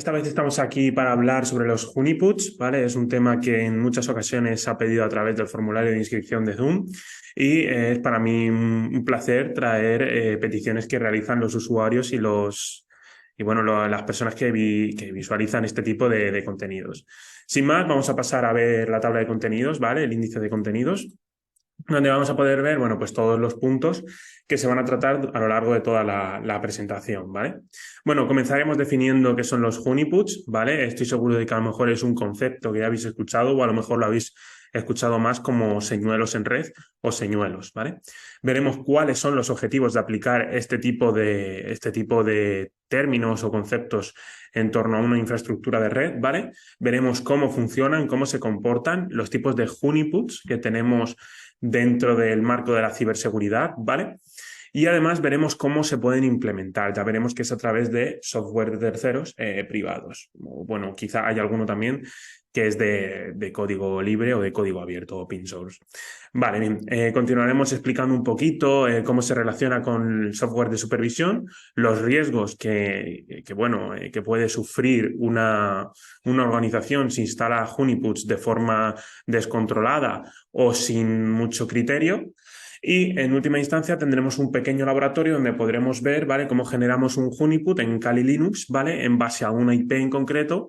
Esta vez estamos aquí para hablar sobre los honeypots, ¿vale? Es un tema que en muchas ocasiones se ha pedido a través del formulario de inscripción de Zoom y es para mí un placer traer peticiones que realizan los usuarios y las personas que visualizan este tipo de contenidos. Sin más, vamos a pasar a ver la tabla de contenidos, ¿vale? El índice de contenidos donde vamos a poder ver, bueno, pues todos los puntos que se van a tratar a lo largo de toda la presentación, ¿vale? Bueno, comenzaremos definiendo qué son los honeypots, ¿vale? Estoy seguro de que a lo mejor es un concepto que ya habéis escuchado o a lo mejor lo habéis escuchado más como señuelos en red o señuelos, ¿vale? Veremos cuáles son los objetivos de aplicar este tipo de términos o conceptos en torno a una infraestructura de red, ¿vale? Veremos cómo funcionan, cómo se comportan, los tipos de honeypots que tenemos dentro del marco de la ciberseguridad, ¿vale? Y además veremos cómo se pueden implementar. Ya veremos que es a través de software de terceros privados. Bueno, quizá hay alguno también que es de código libre o de código abierto, open source. Vale, bien. Continuaremos explicando un poquito cómo se relaciona con el software de supervisión, los riesgos que puede sufrir una organización si instala honeypots de forma descontrolada o sin mucho criterio. Y en última instancia tendremos un pequeño laboratorio donde podremos ver, ¿vale?, cómo generamos un honeypot en Kali Linux, ¿vale?, en base a una IP en concreto,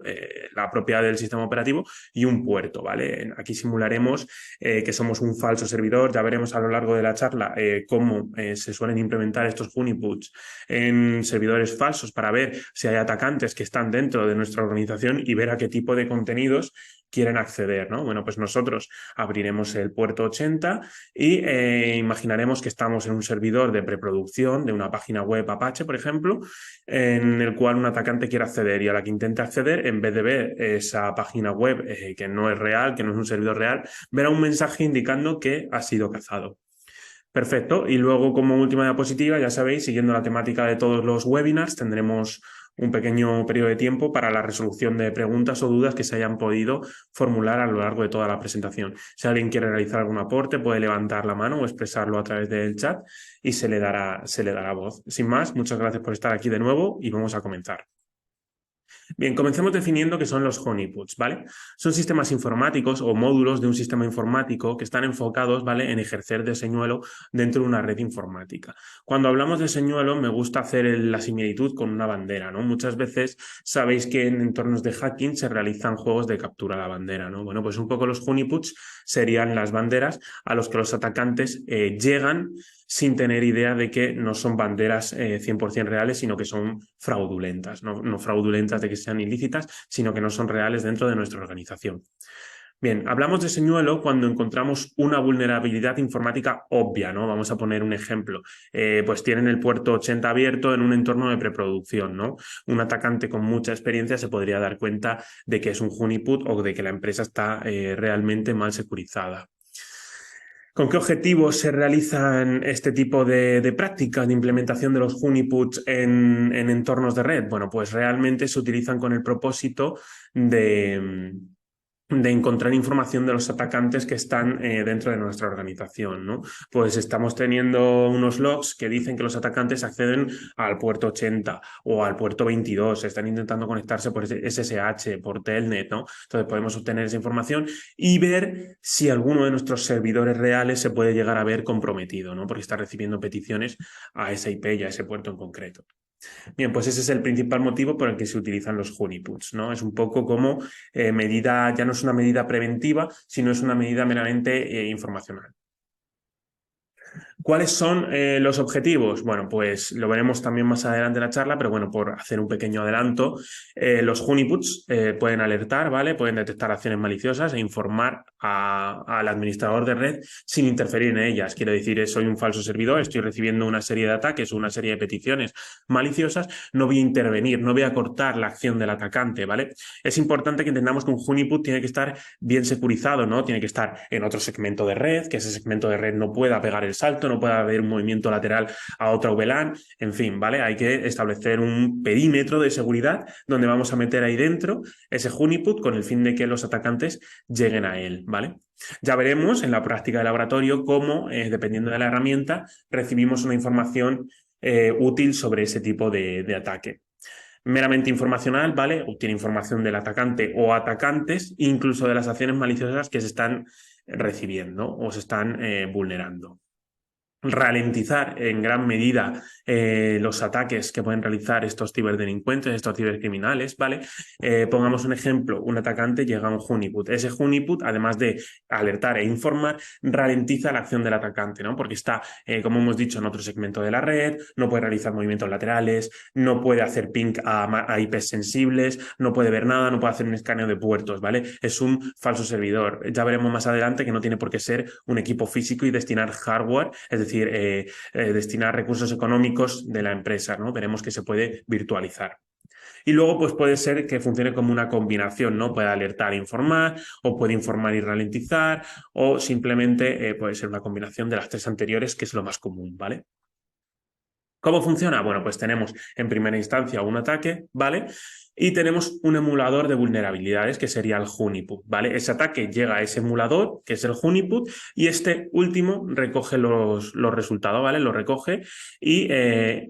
la propiedad del sistema operativo y un puerto, ¿vale? Aquí simularemos que somos un falso servidor. Ya veremos a lo largo de la charla cómo se suelen implementar estos honeypots en servidores falsos para ver si hay atacantes que están dentro de nuestra organización y ver a qué tipo de contenidos quieren acceder, ¿no? Bueno, pues nosotros abriremos el puerto 80 y imaginaremos que estamos en un servidor de preproducción de una página web Apache, por ejemplo, en el cual un atacante quiere acceder y a la que intente acceder, en vez de ver esa página web que no es real, que no es un servidor real, verá un mensaje indicando que ha sido cazado. Perfecto. Y luego, como última diapositiva, ya sabéis, siguiendo la temática de todos los webinars, tendremos un pequeño periodo de tiempo para la resolución de preguntas o dudas que se hayan podido formular a lo largo de toda la presentación. Si alguien quiere realizar algún aporte, puede levantar la mano o expresarlo a través del chat y se le dará voz. Sin más, muchas gracias por estar aquí de nuevo y vamos a comenzar. Bien, comencemos definiendo qué son los honeypots, ¿vale? Son sistemas informáticos o módulos de un sistema informático que están enfocados, ¿vale?, en ejercer de señuelo dentro de una red informática. Cuando hablamos de señuelo, me gusta hacer la similitud con una bandera, ¿no? Muchas veces sabéis que en entornos de hacking se realizan juegos de captura a la bandera, ¿no? Bueno, pues un poco los honeypots serían las banderas a los que los atacantes llegan sin tener idea de que no son banderas 100% reales, sino que son fraudulentas, no fraudulentas de que sean ilícitas, sino que no son reales dentro de nuestra organización. Bien, hablamos de señuelo cuando encontramos una vulnerabilidad informática obvia, ¿no? Vamos a poner un ejemplo. Pues tienen el puerto 80 abierto en un entorno de preproducción, ¿no? Un atacante con mucha experiencia se podría dar cuenta de que es un honeypot o de que la empresa está realmente mal securizada. ¿Con qué objetivos se realizan este tipo de prácticas de implementación de los honeypots en entornos de red? Bueno, pues realmente se utilizan con el propósito de encontrar información de los atacantes que están dentro de nuestra organización, ¿no? Pues estamos teniendo unos logs que dicen que los atacantes acceden al puerto 80 o al puerto 22, están intentando conectarse por SSH, por Telnet, ¿no? Entonces podemos obtener esa información y ver si alguno de nuestros servidores reales se puede llegar a ver comprometido, ¿no? Porque está recibiendo peticiones a esa IP y a ese puerto en concreto. Bien, pues ese es el principal motivo por el que se utilizan los honeypots, ¿no? Es un poco como medida, ya no es una medida preventiva, sino es una medida meramente informacional. ¿Cuáles son los objetivos? Bueno, pues lo veremos también más adelante en la charla, pero bueno, por hacer un pequeño adelanto, los honeypots pueden alertar, ¿vale? Pueden detectar acciones maliciosas e informar al administrador de red sin interferir en ellas. Quiero decir, soy un falso servidor, estoy recibiendo una serie de ataques o una serie de peticiones maliciosas, no voy a intervenir, no voy a cortar la acción del atacante, ¿vale? Es importante que entendamos que un honeypot tiene que estar bien securizado, ¿no? Tiene que estar en otro segmento de red, que ese segmento de red no pueda pegar el salto, no pueda haber un movimiento lateral a otra VLAN, en fin, ¿vale? Hay que establecer un perímetro de seguridad donde vamos a meter ahí dentro ese honeypot con el fin de que los atacantes lleguen a él, ¿vale? Ya veremos en la práctica de laboratorio cómo, dependiendo de la herramienta, recibimos una información útil sobre ese tipo de ataque. meramente informacional, ¿vale? Obtiene información del atacante o atacantes, incluso de las acciones maliciosas que se están recibiendo o se están vulnerando. Ralentizar en gran medida los ataques que pueden realizar estos ciberdelincuentes, estos cibercriminales, ¿vale? Pongamos un ejemplo, un atacante llega a un honeypot. Ese honeypot, además de alertar e informar, ralentiza la acción del atacante, ¿no? Porque está, como hemos dicho, en otro segmento de la red, no puede realizar movimientos laterales, no puede hacer ping a IPs sensibles, no puede ver nada, no puede hacer un escaneo de puertos, ¿vale? Es un falso servidor. Ya veremos más adelante que no tiene por qué ser un equipo físico y destinar hardware, es decir, destinar recursos económicos de la empresa, ¿no? Veremos que se puede virtualizar. Y luego, pues puede ser que funcione como una combinación, ¿no? Puede alertar e informar, o puede informar y ralentizar, o simplemente puede ser una combinación de las tres anteriores, que es lo más común, ¿vale? ¿Cómo funciona? Bueno, pues tenemos en primera instancia un ataque, ¿vale? Y tenemos un emulador de vulnerabilidades que sería el honeypot, ¿vale? Ese ataque llega a ese emulador, que es el honeypot, y este último recoge los resultados, ¿vale? Los recoge y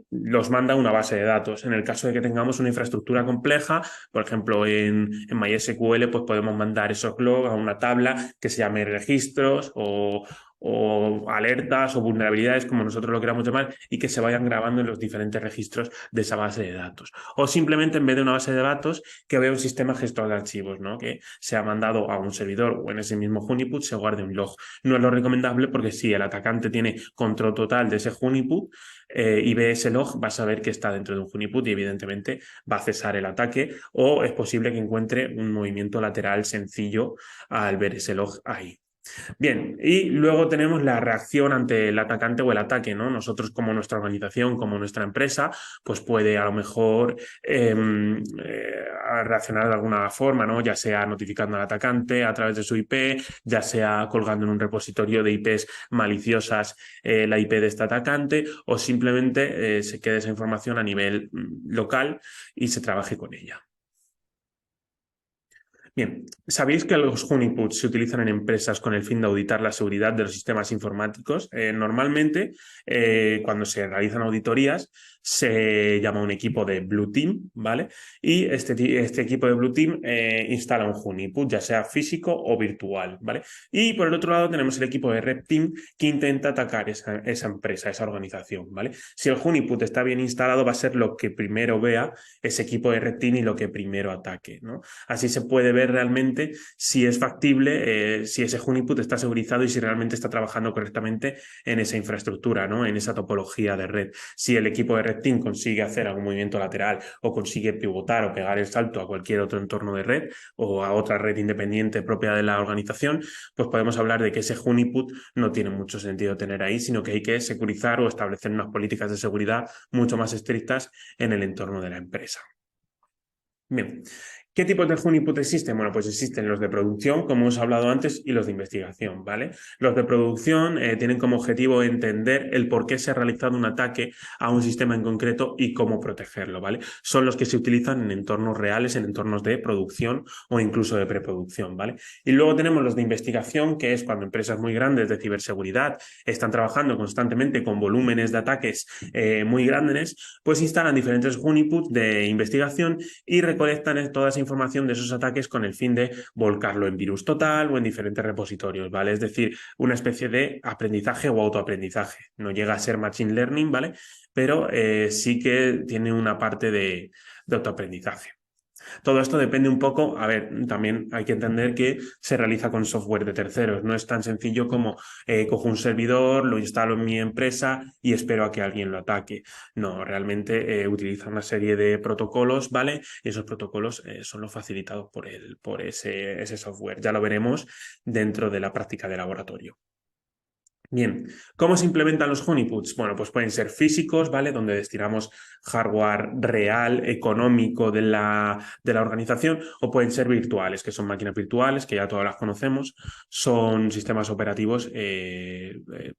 los manda a una base de datos. En el caso de que tengamos una infraestructura compleja, por ejemplo, en MySQL, pues podemos mandar esos logs a una tabla que se llame registros o alertas o vulnerabilidades, como nosotros lo queramos llamar, y que se vayan grabando en los diferentes registros de esa base de datos. O simplemente, en vez de una base de datos, que vea un sistema gestor de archivos, ¿no? Que se ha mandado a un servidor o en ese mismo honeypot se guarde un log. No es lo recomendable porque si el atacante tiene control total de ese honeypot y ve ese log, va a saber que está dentro de un honeypot y evidentemente va a cesar el ataque, o es posible que encuentre un movimiento lateral sencillo al ver ese log ahí. Bien, y luego tenemos la reacción ante el atacante o el ataque, ¿no? Nosotros, como nuestra organización, como nuestra empresa, pues puede a lo mejor reaccionar de alguna forma, ¿no? Ya sea notificando al atacante a través de su IP, ya sea colgando en un repositorio de IPs maliciosas la IP de este atacante, o simplemente se quede esa información a nivel local y se trabaje con ella. Bien, ¿sabéis que los honeypots se utilizan en empresas con el fin de auditar la seguridad de los sistemas informáticos? Normalmente, cuando se realizan auditorías, se llama un equipo de Blue Team, ¿vale? Y este equipo de Blue Team instala un honeypot, ya sea físico o virtual, ¿vale? Y por el otro lado tenemos el equipo de Red Team que intenta atacar esa empresa, esa organización, ¿vale? Si el honeypot está bien instalado, va a ser lo que primero vea ese equipo de Red Team y lo que primero ataque, ¿no? Así se puede ver realmente si es factible, si ese honeypot está segurizado y si realmente está trabajando correctamente en esa infraestructura, ¿no? En esa topología de red. Si el equipo de Red Team consigue hacer algún movimiento lateral o consigue pivotar o pegar el salto a cualquier otro entorno de red o a otra red independiente propia de la organización, pues podemos hablar de que ese honeypot no tiene mucho sentido tener ahí, sino que hay que securizar o establecer unas políticas de seguridad mucho más estrictas en el entorno de la empresa. Bien, ¿qué tipos de honeypot existen? Bueno, pues existen los de producción, como hemos hablado antes, y los de investigación, ¿vale? Los de producción tienen como objetivo entender el por qué se ha realizado un ataque a un sistema en concreto y cómo protegerlo, ¿vale? Son los que se utilizan en entornos reales, en entornos de producción o incluso de preproducción, ¿vale? Y luego tenemos los de investigación, que es cuando empresas muy grandes de ciberseguridad están trabajando constantemente con volúmenes de ataques muy grandes, pues instalan diferentes honeypots de investigación y recolectan toda esa información de esos ataques con el fin de volcarlo en virus total o en diferentes repositorios, ¿vale? Es decir, una especie de aprendizaje o autoaprendizaje. No llega a ser machine learning, ¿vale? Pero sí que tiene una parte de autoaprendizaje. Todo esto depende un poco, a ver, también hay que entender que se realiza con software de terceros. No es tan sencillo como cojo un servidor, lo instalo en mi empresa y espero a que alguien lo ataque. No, realmente utiliza una serie de protocolos, ¿vale? Y esos protocolos son los facilitados por ese software. Ya lo veremos dentro de la práctica de laboratorio. Bien, ¿cómo se implementan los honeypots? Bueno, pues pueden ser físicos, ¿vale? Donde destinamos hardware real, económico de la organización, o pueden ser virtuales, que son máquinas virtuales, que ya todas las conocemos, son sistemas operativos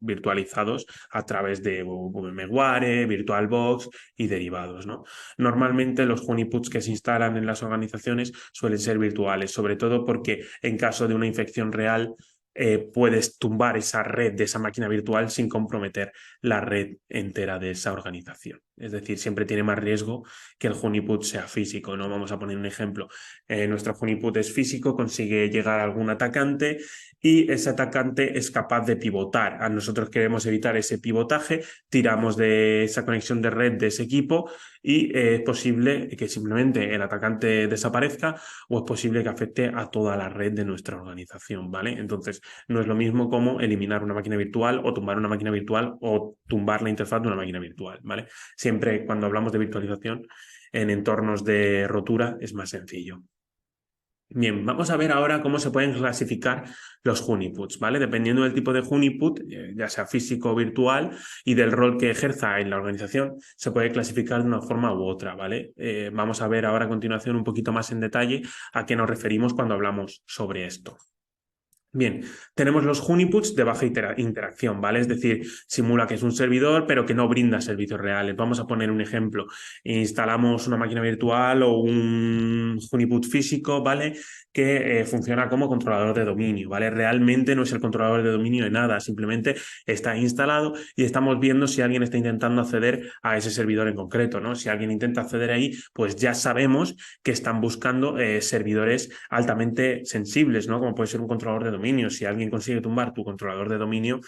virtualizados a través de VMware, VirtualBox y derivados, ¿no? Normalmente los honeypots que se instalan en las organizaciones suelen ser virtuales, sobre todo porque en caso de una infección real, puedes tumbar esa red de esa máquina virtual sin comprometer la red entera de esa organización. Es decir, siempre tiene más riesgo que el honeypot sea físico, ¿no? Vamos a poner un ejemplo. Nuestro honeypot es físico, consigue llegar a algún atacante y ese atacante es capaz de pivotar. A nosotros queremos evitar ese pivotaje, tiramos de esa conexión de red de ese equipo y es posible que simplemente el atacante desaparezca o es posible que afecte a toda la red de nuestra organización, ¿vale? Entonces, no es lo mismo como eliminar una máquina virtual o tumbar una máquina virtual o tumbar la interfaz de una máquina virtual, ¿vale? Siempre cuando hablamos de virtualización en entornos de rotura es más sencillo. Bien, vamos a ver ahora cómo se pueden clasificar los honeypots, ¿vale? Dependiendo del tipo de honeypot, ya sea físico o virtual, y del rol que ejerza en la organización, se puede clasificar de una forma u otra, ¿vale? Vamos a ver ahora a continuación un poquito más en detalle a qué nos referimos cuando hablamos sobre esto. Bien, tenemos los honeypots de baja interacción, ¿vale? Es decir, simula que es un servidor, pero que no brinda servicios reales. Vamos a poner un ejemplo. Instalamos una máquina virtual o un honeypot físico, ¿vale? Que funciona como controlador de dominio, ¿vale? Realmente no es el controlador de dominio de nada, simplemente está instalado y estamos viendo si alguien está intentando acceder a ese servidor en concreto, ¿no? Si alguien intenta acceder ahí, pues ya sabemos que están buscando servidores altamente sensibles, ¿no? Como puede ser un controlador de dominio. Si alguien consigue tumbar tu controlador de dominio,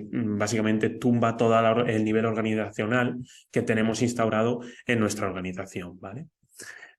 básicamente tumba todo el nivel organizacional que tenemos instaurado en nuestra organización, ¿vale?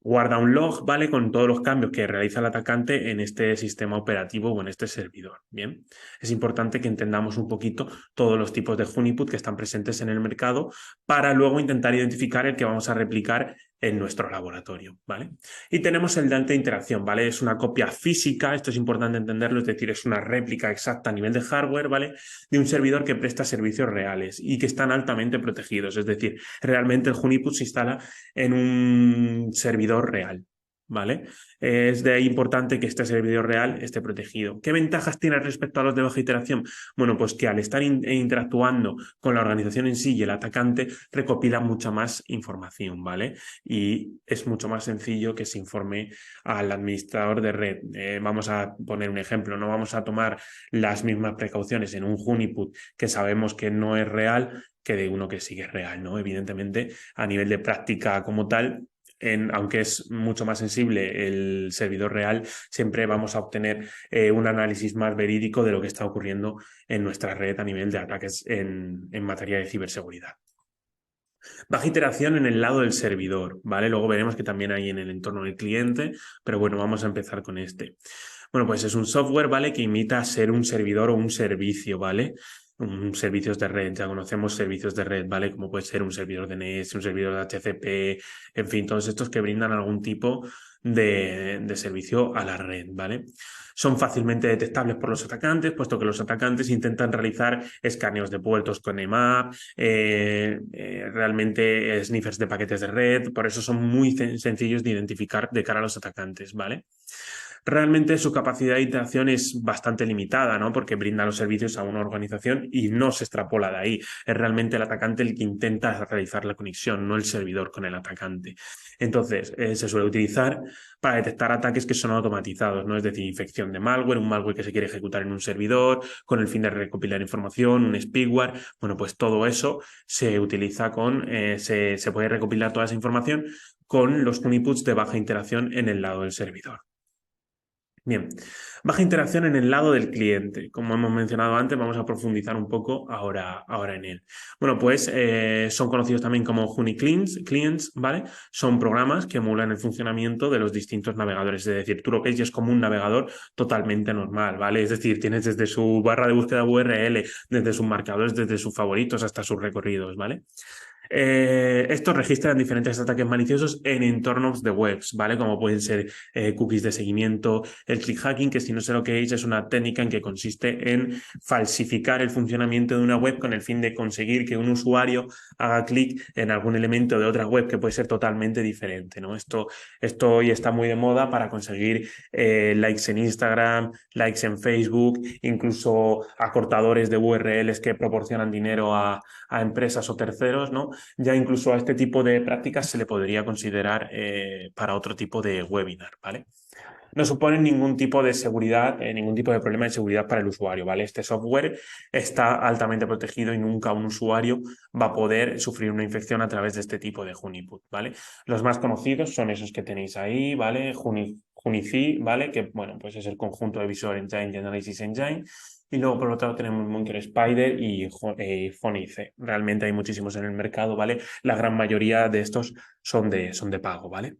Guarda un log, ¿vale? Con todos los cambios que realiza el atacante en este sistema operativo o en este servidor, ¿bien? Es importante que entendamos un poquito todos los tipos de honeypot que están presentes en el mercado para luego intentar identificar el que vamos a replicar en nuestro laboratorio, ¿vale? Y tenemos el de alta interacción, ¿vale? Es una copia física, esto es importante entenderlo, es decir, es una réplica exacta a nivel de hardware, ¿vale? De un servidor que presta servicios reales y que están altamente protegidos, es decir, realmente el honeypot se instala en un servidor real, ¿vale? Es de ahí importante que este servidor real esté protegido. ¿Qué ventajas tiene respecto a los de baja interacción? Bueno, pues que al estar interactuando con la organización en sí y el atacante recopila mucha más información, ¿vale? Y es mucho más sencillo que se informe al administrador de red. Vamos a poner un ejemplo, no vamos a tomar las mismas precauciones en un honeypot que sabemos que no es real que de uno que sí que es real, ¿no? Evidentemente, a nivel de práctica como tal, aunque es mucho más sensible el servidor real, siempre vamos a obtener un análisis más verídico de lo que está ocurriendo en nuestra red a nivel de ataques en materia de ciberseguridad. Baja interacción en el lado del servidor, ¿vale? Luego veremos que también hay en el entorno del cliente, pero bueno, vamos a empezar con este. Bueno, pues es un software, ¿vale? Que imita ser un servidor o un servicio, ¿vale? Servicios de red, ya conocemos servicios de red, ¿vale? Como puede ser un servidor de NES, un servidor de HCP, en fin, todos estos que brindan algún tipo de servicio a la red, ¿vale? Son fácilmente detectables por los atacantes, puesto que los atacantes intentan realizar escaneos de puertos con EMAP, realmente sniffers de paquetes de red, por eso son muy sencillos de identificar de cara a los atacantes, ¿vale? Realmente su capacidad de interacción es bastante limitada, ¿no? Porque brinda los servicios a una organización y no se extrapola de ahí. Es realmente el atacante el que intenta realizar la conexión, no el servidor con el atacante. Entonces, se suele utilizar para detectar ataques que son automatizados, ¿no? Es decir, infección de malware, un malware que se quiere ejecutar en un servidor con el fin de recopilar información, un spyware. Bueno, pues todo eso se utiliza se puede recopilar toda esa información con los honeypots de baja interacción en el lado del servidor. Bien, baja interacción en el lado del cliente. Como hemos mencionado antes, vamos a profundizar un poco ahora en él. Bueno, pues son conocidos también como Honey Clients, ¿vale? Son programas que emulan el funcionamiento de los distintos navegadores. Es decir, TrueCase es como un navegador totalmente normal, ¿vale? Es decir, tienes desde su barra de búsqueda URL, desde sus marcadores, desde sus favoritos hasta sus recorridos, ¿vale? Estos registran diferentes ataques maliciosos en entornos de webs, ¿vale? Como pueden ser cookies de seguimiento, el click hacking, que si no sé lo que es una técnica en que consiste en falsificar el funcionamiento de una web con el fin de conseguir que un usuario haga clic en algún elemento de otra web que puede ser totalmente diferente, ¿no? Esto hoy está muy de moda para conseguir likes en Instagram, likes en Facebook, incluso acortadores de URLs que proporcionan dinero a empresas o terceros, ¿no? Ya incluso a este tipo de prácticas se le podría considerar para otro tipo de webinar, ¿vale? no suponen ningún tipo de seguridad, ningún tipo de problema de seguridad para el usuario, ¿vale? Este software está altamente protegido y nunca un usuario va a poder sufrir una infección a través de este tipo de honeypot, ¿vale? Los más conocidos son esos que tenéis ahí, ¿vale? Hunifi, ¿vale? Que, bueno, pues es el conjunto de Visual Engine y Analysis Engine. Y luego, por otro lado, tenemos Monger Spider y Phonice. Realmente hay muchísimos en el mercado, ¿vale? La gran mayoría de estos son de pago, ¿vale?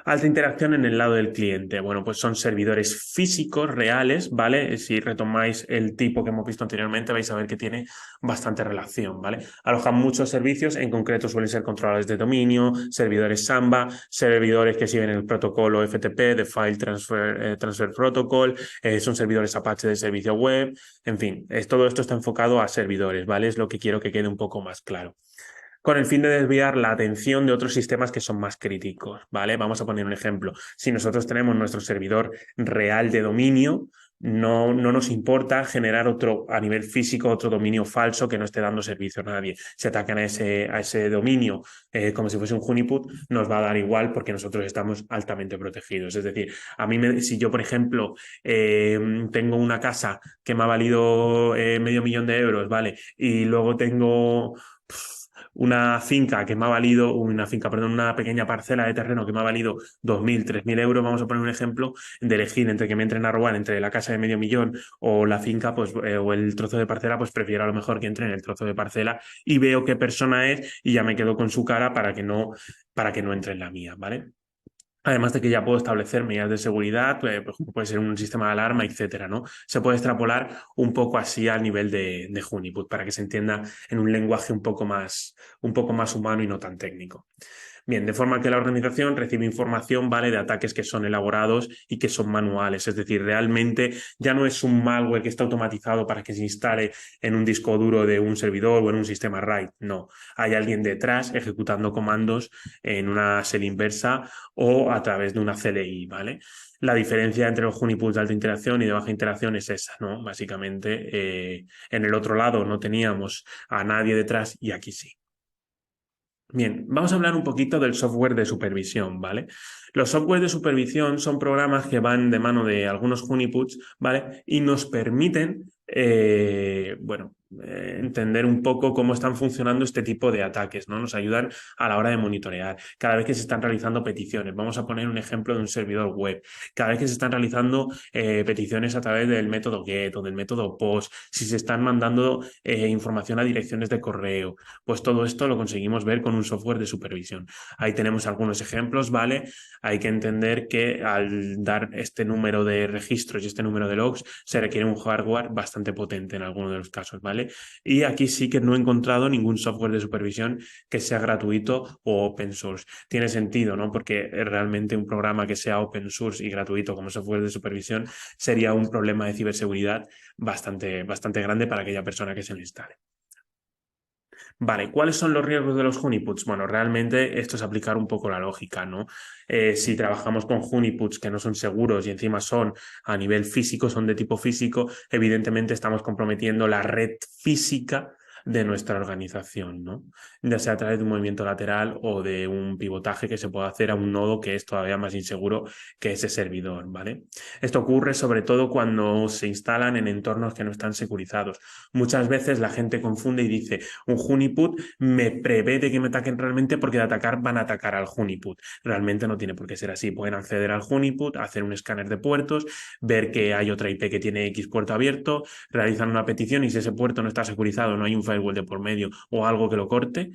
Alta interacción en el lado del cliente. Bueno, pues son servidores físicos, reales, ¿vale? Si retomáis el tipo que hemos visto anteriormente, vais a ver que tiene bastante relación, ¿vale? Alojan muchos servicios, en concreto suelen ser controladores de dominio, servidores Samba, servidores que siguen el protocolo FTP, de File Transfer Protocol, son servidores Apache de servicio web, en fin, todo esto está enfocado a servidores, ¿vale? Es lo que quiero que quede un poco más claro con el fin de desviar la atención de otros sistemas que son más críticos, ¿vale? Vamos a poner un ejemplo. Si nosotros tenemos nuestro servidor real de dominio, no nos importa generar otro, a nivel físico, otro dominio falso que no esté dando servicio a nadie. Si atacan a ese dominio como si fuese un honeypot, nos va a dar igual porque nosotros estamos altamente protegidos. Es decir, si yo, por ejemplo, tengo una casa que me ha valido medio millón de euros, ¿vale? Y luego tengo una finca que me ha valido, una pequeña parcela de terreno que me ha valido 2.000, 3.000 euros, vamos a poner un ejemplo, de elegir entre que me entren a robar entre la casa de medio millón o la finca, pues, o el trozo de parcela, pues prefiero a lo mejor que entre en el trozo de parcela y veo qué persona es y ya me quedo con su cara para que no entre en la mía, ¿vale? Además de que ya puedo establecer medidas de seguridad, pues, como puede ser un sistema de alarma, etcétera, ¿no? Se puede extrapolar un poco así al nivel de Honeypot para que se entienda en un lenguaje un poco más humano y no tan técnico. Bien, de forma que la organización recibe información, ¿vale? De ataques que son elaborados y que son manuales. Es decir, realmente ya no es un malware que está automatizado para que se instale en un disco duro de un servidor o en un sistema RAID. No, hay alguien detrás ejecutando comandos en una shell inversa o a través de una CLI, ¿vale? La diferencia entre los honeypots de alta interacción y de baja interacción es esa, ¿no? Básicamente, en el otro lado no teníamos a nadie detrás y aquí sí. Bien, vamos a hablar un poquito del software de supervisión, ¿vale? Los software de supervisión son programas que van de mano de algunos honeypots, ¿vale? Y nos permiten, entender un poco cómo están funcionando este tipo de ataques, ¿no? Nos ayudan a la hora de monitorear. Cada vez que se están realizando peticiones, vamos a poner un ejemplo de un servidor web. Cada vez que se están realizando peticiones a través del método GET o del método POST, si se están mandando información a direcciones de correo, pues todo esto lo conseguimos ver con un software de supervisión. Ahí tenemos algunos ejemplos, ¿vale? Hay que entender que al dar este número de registros y este número de logs se requiere un hardware bastante potente en algunos de los casos, ¿vale? Y aquí sí que no he encontrado ningún software de supervisión que sea gratuito o open source. Tiene sentido, ¿no? Porque realmente un programa que sea open source y gratuito como software de supervisión sería un problema de ciberseguridad bastante grande para aquella persona que se lo instale. Vale, ¿cuáles son los riesgos de los honeypots? Bueno, realmente esto es aplicar un poco la lógica, ¿no? Si trabajamos con honeypots que no son seguros y encima son a nivel físico, son de tipo físico, evidentemente estamos comprometiendo la red física de nuestra organización, ¿no? Ya sea a través de un movimiento lateral o de un pivotaje que se pueda hacer a un nodo que es todavía más inseguro que ese servidor, ¿vale? Esto ocurre sobre todo cuando se instalan en entornos que no están securizados. Muchas veces la gente confunde y dice, un honeypot me prevé de que me ataquen realmente porque de atacar van a atacar al honeypot. Realmente no tiene por qué ser así. Pueden acceder al honeypot, hacer un escáner de puertos, ver que hay otra IP que tiene X puerto abierto, realizan una petición y si ese puerto no está securizado, no hay un firewall de por medio o algo que lo corte,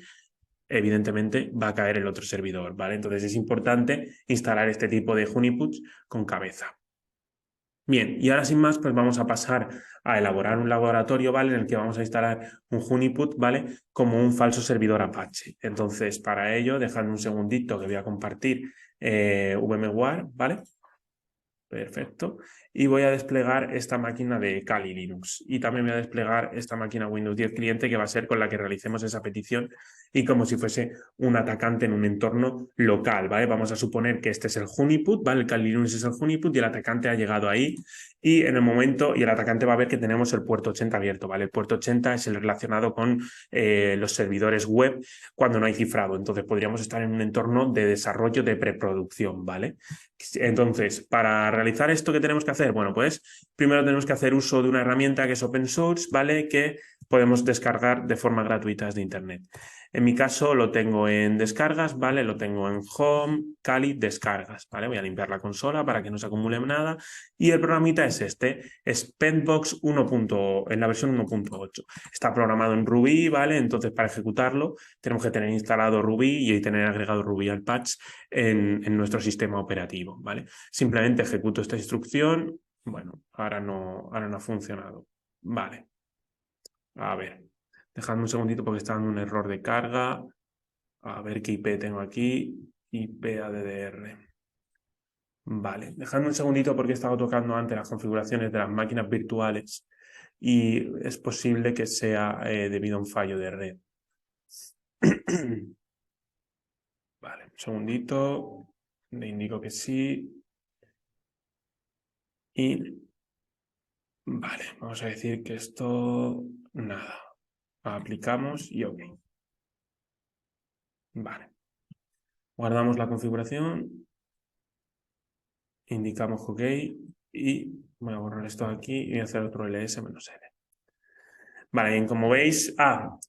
evidentemente va a caer el otro servidor, ¿vale? Entonces es importante instalar este tipo de honeypots con cabeza. Bien, y ahora sin más, pues vamos a pasar a elaborar un laboratorio, ¿vale? En el que vamos a instalar un honeypot, ¿vale? Como un falso servidor Apache. Entonces, para ello, dejadme un segundito que voy a compartir VMware, ¿vale? Perfecto. y voy a desplegar esta máquina de Kali Linux y también voy a desplegar esta máquina Windows 10 cliente que va a ser con la que realicemos esa petición y como si fuese un atacante en un entorno local, ¿vale? Vamos a suponer que este es el honeypot, ¿vale? El Kali Linux es el honeypot y el atacante ha llegado ahí y en el momento, y el atacante va a ver que tenemos el puerto 80 abierto, ¿vale? El puerto 80 es el relacionado con los servidores web cuando no hay cifrado, entonces podríamos estar en un entorno de desarrollo de preproducción, ¿vale? Entonces, para realizar esto, ¿qué tenemos que hacer? Bueno, pues primero tenemos que hacer uso de una herramienta que es open source, ¿vale? Que podemos descargar de forma gratuita desde Internet. En mi caso lo tengo en descargas, ¿vale? Lo tengo en Home, Kali, descargas, ¿vale? Voy a limpiar la consola para que no se acumule nada. Y el programita es este, es Pentbox 1. En la versión 1.8. Está programado en Ruby, ¿vale? Entonces para ejecutarlo tenemos que tener instalado Ruby y tener agregado Ruby al patch en nuestro sistema operativo, ¿vale? Simplemente ejecuto esta instrucción. Bueno, ahora no ha funcionado. Vale. A ver. Dejadme un segundito porque está dando un error de carga. A ver qué IP tengo aquí. IP ADDR. Vale. Dejadme un segundito porque he estado tocando antes las configuraciones de las máquinas virtuales y es posible que sea debido a un fallo de red. Vale, un segundito. Le indico que sí. Y vale, vamos a decir que esto, nada. Aplicamos y OK. Vale. Guardamos la configuración. Indicamos OK. Y voy a borrar esto aquí y voy a hacer otro ls-l. Vale, bien, como veis...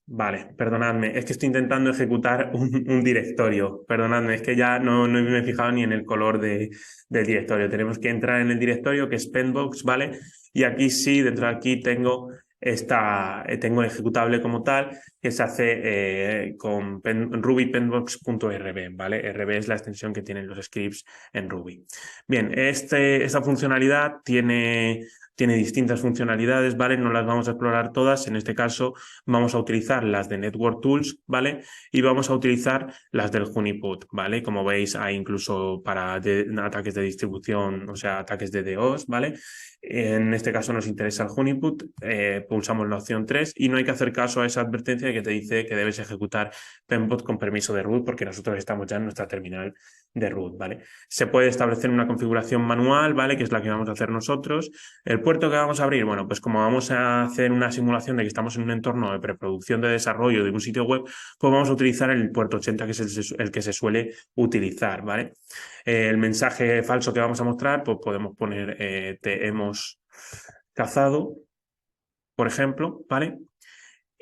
vale, perdonadme. Es que estoy intentando ejecutar un directorio. Perdonadme, es que ya no me he fijado ni en el color del directorio. Tenemos que entrar en el directorio que es Pentbox, ¿vale? Y aquí sí, dentro de aquí tengo tengo el ejecutable como tal que se hace con rubypenbox.rb, ¿vale? RB es la extensión que tienen los scripts en Ruby. Bien, esta funcionalidad tiene distintas funcionalidades, ¿vale? No las vamos a explorar todas. En este caso vamos a utilizar las de Network Tools, ¿vale? Y vamos a utilizar las del honeypot, ¿vale? Como veis, hay incluso para ataques de distribución, o sea, ataques de DOS, ¿vale? En este caso nos interesa el honeypot, pulsamos la opción 3 y no hay que hacer caso a esa advertencia que te dice que debes ejecutar Penbot con permiso de root porque nosotros estamos ya en nuestra terminal de root, ¿vale? Se puede establecer una configuración manual, ¿vale? Que es la que vamos a hacer nosotros. El puerto que vamos a abrir, bueno, pues como vamos a hacer una simulación de que estamos en un entorno de preproducción de desarrollo de un sitio web, pues vamos a utilizar el puerto 80 que es el que se suele utilizar, ¿vale? El mensaje falso que vamos a mostrar, pues podemos poner te hemos cazado, por ejemplo, ¿vale?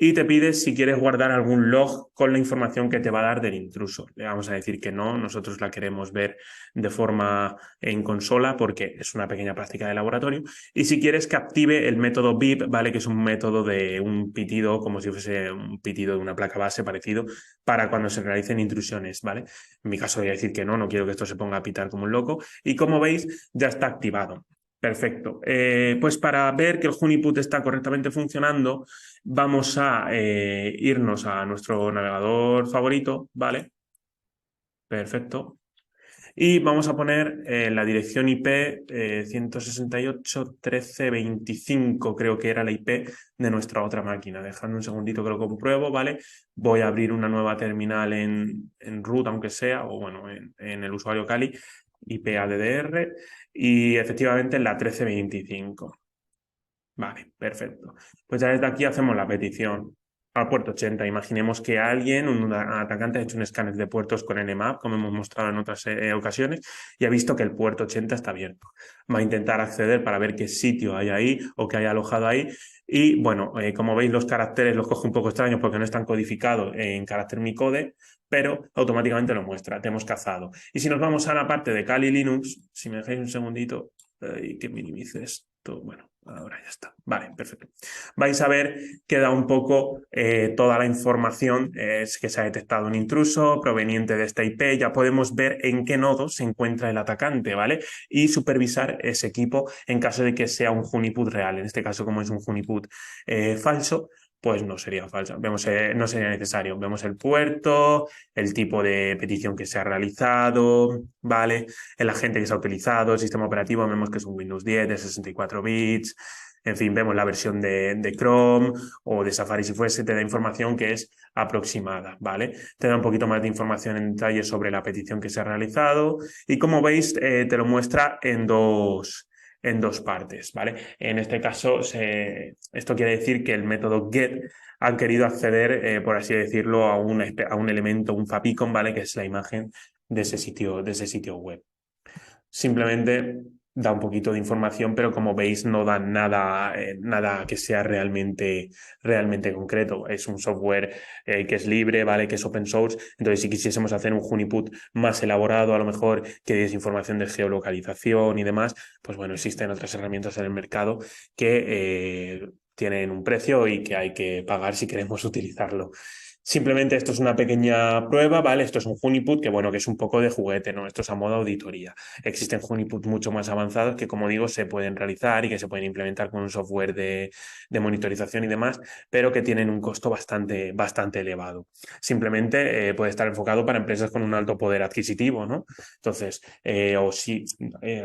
Y te pide si quieres guardar algún log con la información que te va a dar del intruso. Le vamos a decir que no, nosotros la queremos ver de forma en consola porque es una pequeña práctica de laboratorio. Y si quieres que active el método beep, ¿vale? Que es un método de un pitido, como si fuese un pitido de una placa base parecido, para cuando se realicen intrusiones, ¿vale? En mi caso voy a decir que no quiero que esto se ponga a pitar como un loco. Y como veis, ya está activado. Perfecto. Pues para ver que el honeypot está correctamente funcionando, vamos a irnos a nuestro navegador favorito, ¿vale? Perfecto. Y vamos a poner la dirección IP 168.13.25, creo que era la IP de nuestra otra máquina. Dejadme un segundito que lo compruebo, ¿vale? Voy a abrir una nueva terminal en root, aunque sea, o bueno, en el usuario Kali, IP ADDR, y efectivamente en la 13.25. Vale, perfecto. Pues ya desde aquí hacemos la petición al puerto 80. Imaginemos que alguien, un atacante, ha hecho un escáner de puertos con Nmap, como hemos mostrado en otras ocasiones, y ha visto que el puerto 80 está abierto. Va a intentar acceder para ver qué sitio hay ahí o qué hay alojado ahí. Y bueno, como veis, los caracteres los coge un poco extraños porque no están codificados en carácter Unicode, pero automáticamente lo muestra. Te hemos cazado. Y si nos vamos a la parte de Kali Linux, si me dejáis un segundito y que minimice esto, bueno. Ahora ya está. Vale, perfecto. Vais a ver que da un poco toda la información. Es que se ha detectado un intruso proveniente de esta IP. Ya podemos ver en qué nodo se encuentra el atacante, ¿vale? Y supervisar ese equipo en caso de que sea un honeypot real. En este caso, como es un honeypot falso, pues no sería falso. Vemos, no sería necesario. Vemos el puerto, el tipo de petición que se ha realizado, ¿vale? El agente que se ha utilizado, el sistema operativo, vemos que es un Windows 10 de 64 bits. En fin, vemos la versión de Chrome o de Safari si fuese, te da información que es aproximada, ¿vale? Te da un poquito más de información en detalle sobre la petición que se ha realizado y como veis te lo muestra en dos partes, ¿vale? En este caso, esto quiere decir que el método get han querido acceder, por así decirlo, a un elemento, un favicon, ¿vale? Que es la imagen de ese sitio web. Simplemente da un poquito de información, pero como veis no da nada, nada que sea realmente concreto. Es un software que es libre, ¿vale? Que es open source. Entonces, si quisiésemos hacer un honeypot más elaborado, a lo mejor que diese información de geolocalización y demás, pues bueno, existen otras herramientas en el mercado que tienen un precio y que hay que pagar si queremos utilizarlo. Simplemente esto es una pequeña prueba, ¿vale? Esto es un honeypot que, bueno, que es un poco de juguete, ¿no? Esto es a modo auditoría. Existen honeypots mucho más avanzados que, como digo, se pueden realizar y que se pueden implementar con un software de monitorización y demás, pero que tienen un costo bastante elevado. Simplemente puede estar enfocado para empresas con un alto poder adquisitivo, ¿no? Entonces, o si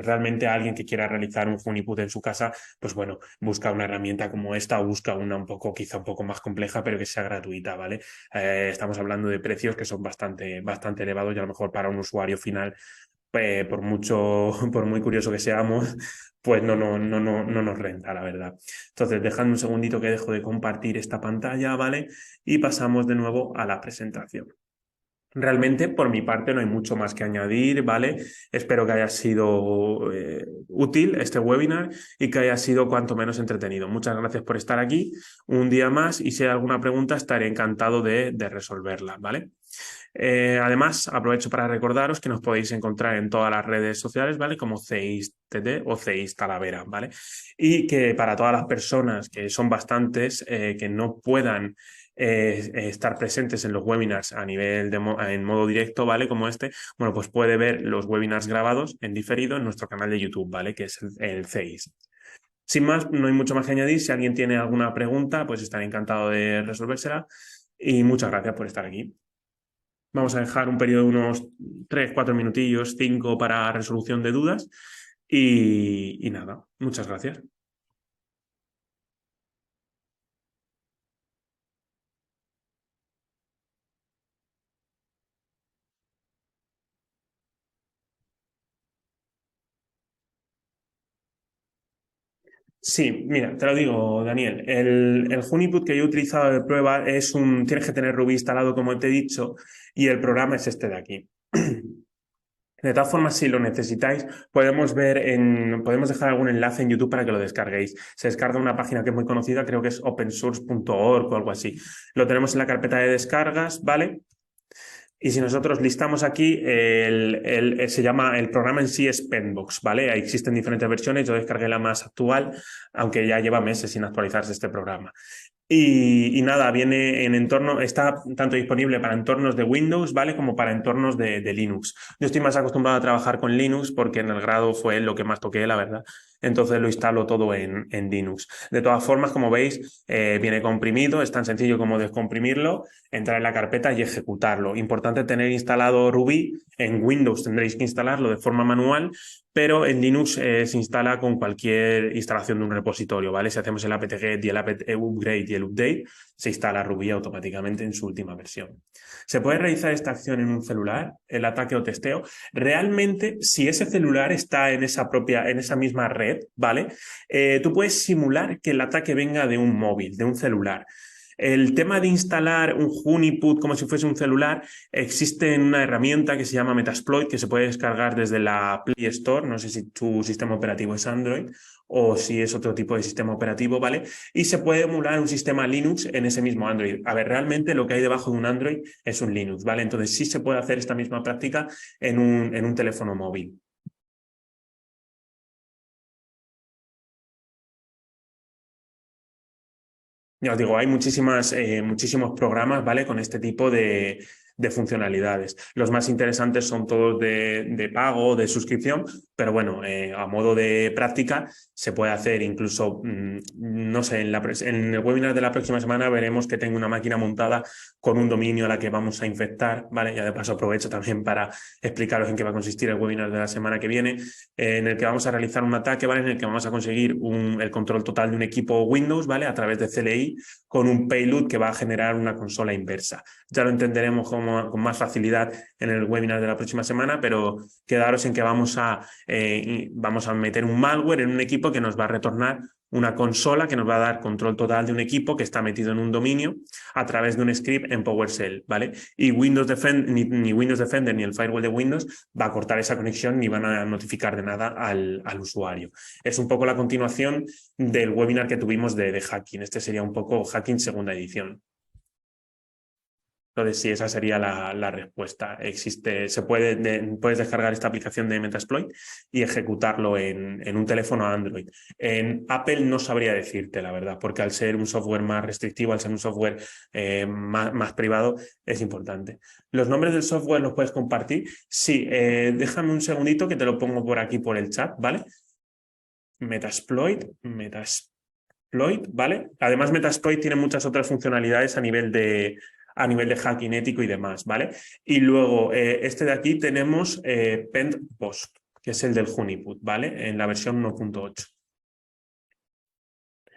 realmente alguien que quiera realizar un honeypot en su casa, pues bueno, busca una herramienta como esta o busca una quizá un poco más compleja, pero que sea gratuita, ¿vale? Estamos hablando de precios que son bastante elevados y a lo mejor para un usuario final, por muy curioso que seamos, pues no nos renta, la verdad. Entonces, dejadme un segundito que dejo de compartir esta pantalla, ¿vale? Y pasamos de nuevo a la presentación. Realmente, por mi parte, no hay mucho más que añadir, ¿vale? Espero que haya sido útil este webinar y que haya sido cuanto menos entretenido. Muchas gracias por estar aquí un día más y si hay alguna pregunta estaré encantado de resolverla, ¿vale? Además, aprovecho para recordaros que nos podéis encontrar en todas las redes sociales, ¿vale? Como CEIS-TT o CEIS Talavera, ¿vale? Y que para todas las personas, que son bastantes, que no puedan estar presentes en los webinars a nivel en modo directo, ¿vale? Como este, bueno, pues puede ver los webinars grabados en diferido en nuestro canal de YouTube, ¿vale? Que es el CEIS. Sin más, no hay mucho más que añadir. Si alguien tiene alguna pregunta, pues estaré encantado de resolvérsela. Y muchas gracias por estar aquí. Vamos a dejar un periodo de unos 3, 4 minutillos, 5 para resolución de dudas. Y nada, muchas gracias. Sí, mira, te lo digo, Daniel. El Honeypot que yo he utilizado de prueba tienes que tener Ruby instalado, como te he dicho, y el programa es este de aquí. De todas formas, si lo necesitáis, podemos dejar algún enlace en YouTube para que lo descarguéis. Se descarga una página que es muy conocida, creo que es opensource.org o algo así. Lo tenemos en la carpeta de descargas, ¿vale? Y si nosotros listamos aquí, el programa en sí es Penbox, ¿vale? Ahí existen diferentes versiones, yo descargué la más actual, aunque ya lleva meses sin actualizarse este programa. Y nada, viene en entorno, está tanto disponible para entornos de Windows, ¿vale? Como para entornos de Linux. Yo estoy más acostumbrado a trabajar con Linux porque en el grado fue lo que más toqué, la verdad. Entonces lo instalo todo en Linux. De todas formas, como veis, viene comprimido, es tan sencillo como descomprimirlo, entrar en la carpeta y ejecutarlo. Importante tener instalado Ruby. En Windows tendréis que instalarlo de forma manual, pero en Linux se instala con cualquier instalación de un repositorio, ¿vale? Si hacemos el apt-get y el apt-upgrade y el update, se instala Ruby automáticamente en su última versión. ¿Se puede realizar esta acción en un celular, el ataque o testeo? Realmente, si ese celular está en esa misma red, ¿vale? Tú puedes simular que el ataque venga de un móvil, de un celular. El tema de instalar un honeypot como si fuese un celular, existe una herramienta que se llama Metasploit que se puede descargar desde la Play Store. No sé si tu sistema operativo es Android o si es otro tipo de sistema operativo, ¿vale? Y se puede emular un sistema Linux en ese mismo Android. A ver, realmente lo que hay debajo de un Android es un Linux, ¿vale? Entonces sí se puede hacer esta misma práctica en un teléfono móvil. Ya os digo, hay muchísimos programas, ¿vale? Con este tipo de funcionalidades. Los más interesantes son todos de pago, de suscripción, pero bueno, a modo de práctica se puede hacer incluso, no sé, en el webinar de la próxima semana veremos que tengo una máquina montada con un dominio a la que vamos a infectar, ¿vale? Ya de paso aprovecho también para explicaros en qué va a consistir el webinar de la semana que viene, en el que vamos a realizar un ataque, ¿vale? En el que vamos a conseguir el control total de un equipo Windows, ¿vale? A través de CLI con un payload que va a generar una consola inversa. Ya lo entenderemos con más facilidad en el webinar de la próxima semana, pero quedaros en que vamos a meter un malware en un equipo que nos va a retornar una consola que nos va a dar control total de un equipo que está metido en un dominio a través de un script en PowerShell, ¿vale? Y Windows Defender, ni Windows Defender ni el firewall de Windows va a cortar esa conexión ni van a notificar de nada al usuario. Es un poco la continuación del webinar que tuvimos de hacking. Este sería un poco hacking segunda edición. Entonces, sí, esa sería la respuesta. Puedes descargar esta aplicación de Metasploit y ejecutarlo en un teléfono Android. En Apple no sabría decirte, la verdad, porque al ser un software más restrictivo, al ser un software más privado, es importante. ¿Los nombres del software los puedes compartir? Sí, déjame un segundito que te lo pongo por aquí por el chat, ¿vale? Metasploit, ¿vale? Además, Metasploit tiene muchas otras funcionalidades a nivel de hacking ético y demás, ¿vale? Y luego, este de aquí tenemos Pentpost, que es el del Honeypot, ¿vale? En la versión 1.8.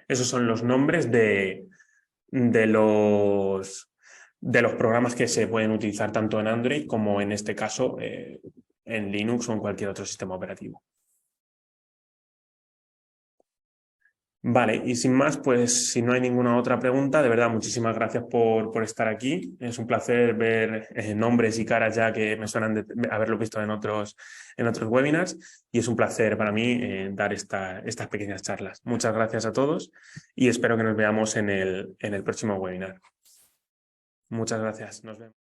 Esos son los nombres de los programas que se pueden utilizar tanto en Android como en este caso en Linux o en cualquier otro sistema operativo. Vale, y sin más, pues si no hay ninguna otra pregunta, de verdad, muchísimas gracias por estar aquí. Es un placer ver nombres y caras ya que me suenan de haberlo visto en otros webinars y es un placer para mí dar estas pequeñas charlas. Muchas gracias a todos y espero que nos veamos en el próximo webinar. Muchas gracias. Nos vemos.